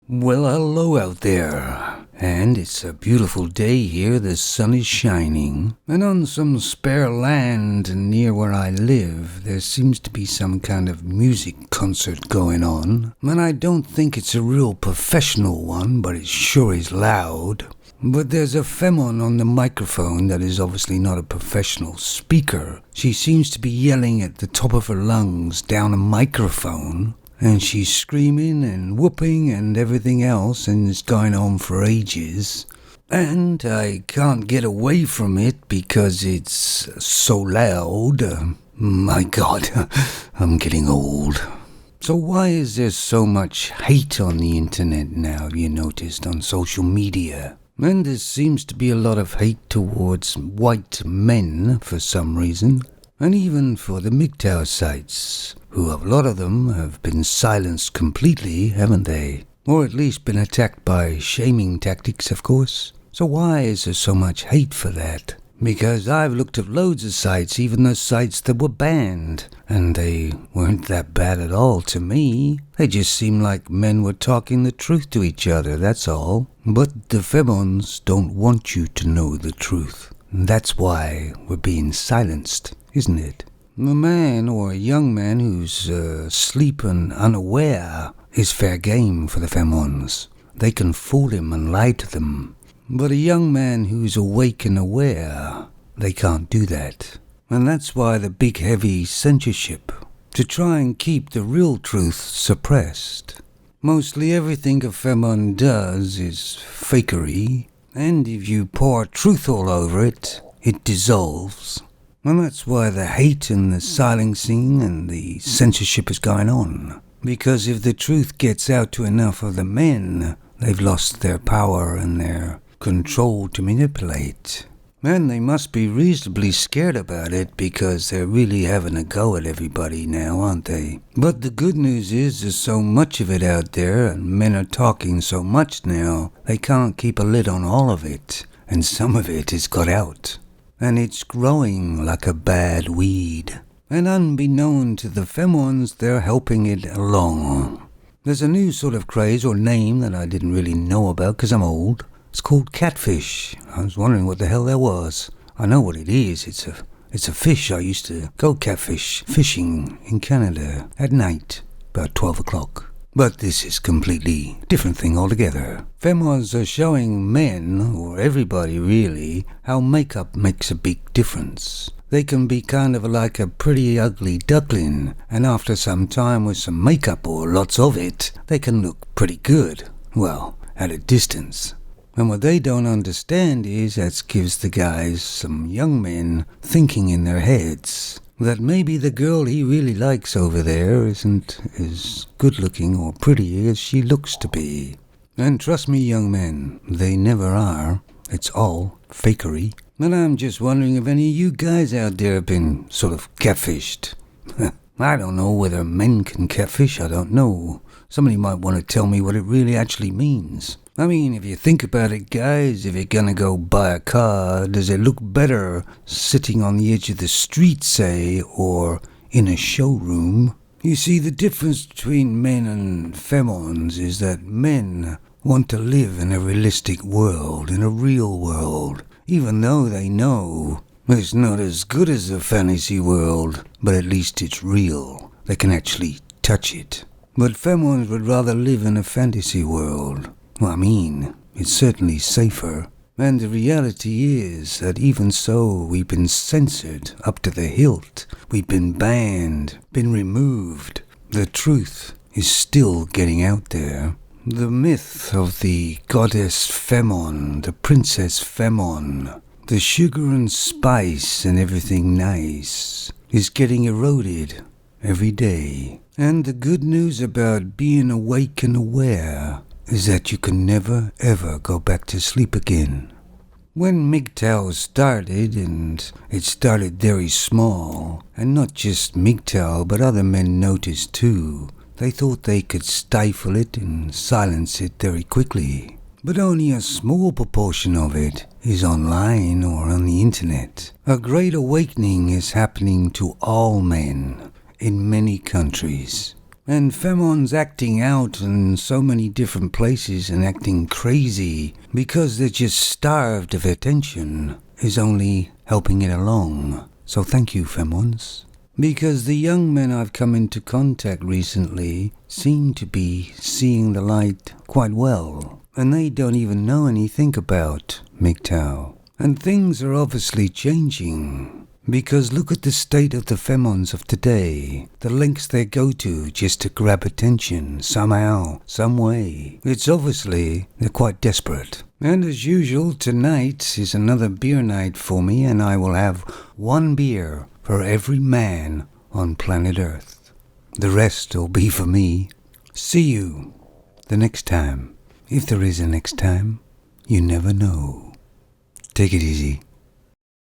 Well, hello out there. And it's a beautiful day here. The sun is shining. And on some spare land near where I live, there seems to be some kind of music concert going on. And I don't think it's a real professional one, but it sure is loud. But there's a femon on the microphone that is obviously not a professional speaker. She seems to be yelling at the top of her lungs down a microphone. And she's screaming and whooping and everything else, and it's going on for ages. And I can't get away from it because it's so loud. My God, I'm getting old. So why is there so much hate on the internet now, have you noticed, on social media? And there seems to be a lot of hate towards white men for some reason. And even for the MGTOW sites, who a lot of them have been silenced completely, haven't they? Or at least been attacked by shaming tactics, of course. So why is there so much hate for that? Because I've looked at loads of sites, even the sites that were banned, and they weren't that bad at all to me. They just seemed like men were talking the truth to each other, that's all. But the femons don't want you to know the truth. That's why we're being silenced, isn't it? A man or a young man who's asleep and unaware is fair game for the femons. They can fool him and lie to them. But a young man who's awake and aware, they can't do that. And that's why the big heavy censorship, to try and keep the real truth suppressed. Mostly everything a femon does is fakery. And if you pour truth all over it, it dissolves. And that's why the hate and the silencing and the censorship is going on. Because if the truth gets out to enough of the men, they've lost their power and their control to manipulate. And they must be reasonably scared about it because they're really having a go at everybody now, aren't they? But the good news is there's so much of it out there and men are talking so much now, they can't keep a lid on all of it. And some of it has got out. And it's growing like a bad weed. And unbeknown to the femons, they're helping it along. There's a new sort of craze or name that I didn't really know about because I'm old. It's called catfish. I was wondering what the hell that was. I know what it is. It's a fish. I used to go catfish fishing in Canada at night, about 12 o'clock. But this is completely different thing altogether. Femons are showing men, or everybody really, how makeup makes a big difference. They can be kind of like a pretty ugly duckling, and after some time with some makeup or lots of it, they can look pretty good. Well, at a distance. And what they don't understand is that gives the guys, some young men, thinking in their heads that maybe the girl he really likes over there isn't as good looking or pretty as she looks to be. And trust me, young men, they never are. It's all fakery. And I'm just wondering if any of you guys out there have been sort of catfished. I don't know whether men can catfish, I don't know. Somebody might want to tell me what it really actually means. I mean, if you think about it, guys, if you're gonna go buy a car, does it look better sitting on the edge of the street, say, or in a showroom? You see, the difference between men and femons is that men want to live in a realistic world, in a real world, even though they know it's not as good as a fantasy world, but at least it's real. They can actually touch it. But femons would rather live in a fantasy world. Well, I mean, it's certainly safer. And the reality is that even so, we've been censored up to the hilt. We've been banned, been removed. The truth is still getting out there. The myth of the goddess Femon, the princess Femon, the sugar and spice and everything nice, is getting eroded every day. And the good news about being awake and aware is that you can never ever go back to sleep again. When MGTOW started, and it started very small, and not just MGTOW but other men noticed too, they thought they could stifle it and silence it very quickly. But only a small proportion of it is online or on the internet. A great awakening is happening to all men in many countries. And Femon's acting out in so many different places and acting crazy because they're just starved of attention is only helping it along. So thank you, Femons. Because the young men I've come into contact recently seem to be seeing the light quite well. And they don't even know anything about MGTOW. And things are obviously changing. Because look at the state of the Femons of today. The lengths they go to just to grab attention somehow, some way. It's obviously they're quite desperate. And as usual, tonight is another beer night for me, and I will have one beer for every man on planet Earth. The rest will be for me. See you the next time. If there is a next time, you never know. Take it easy.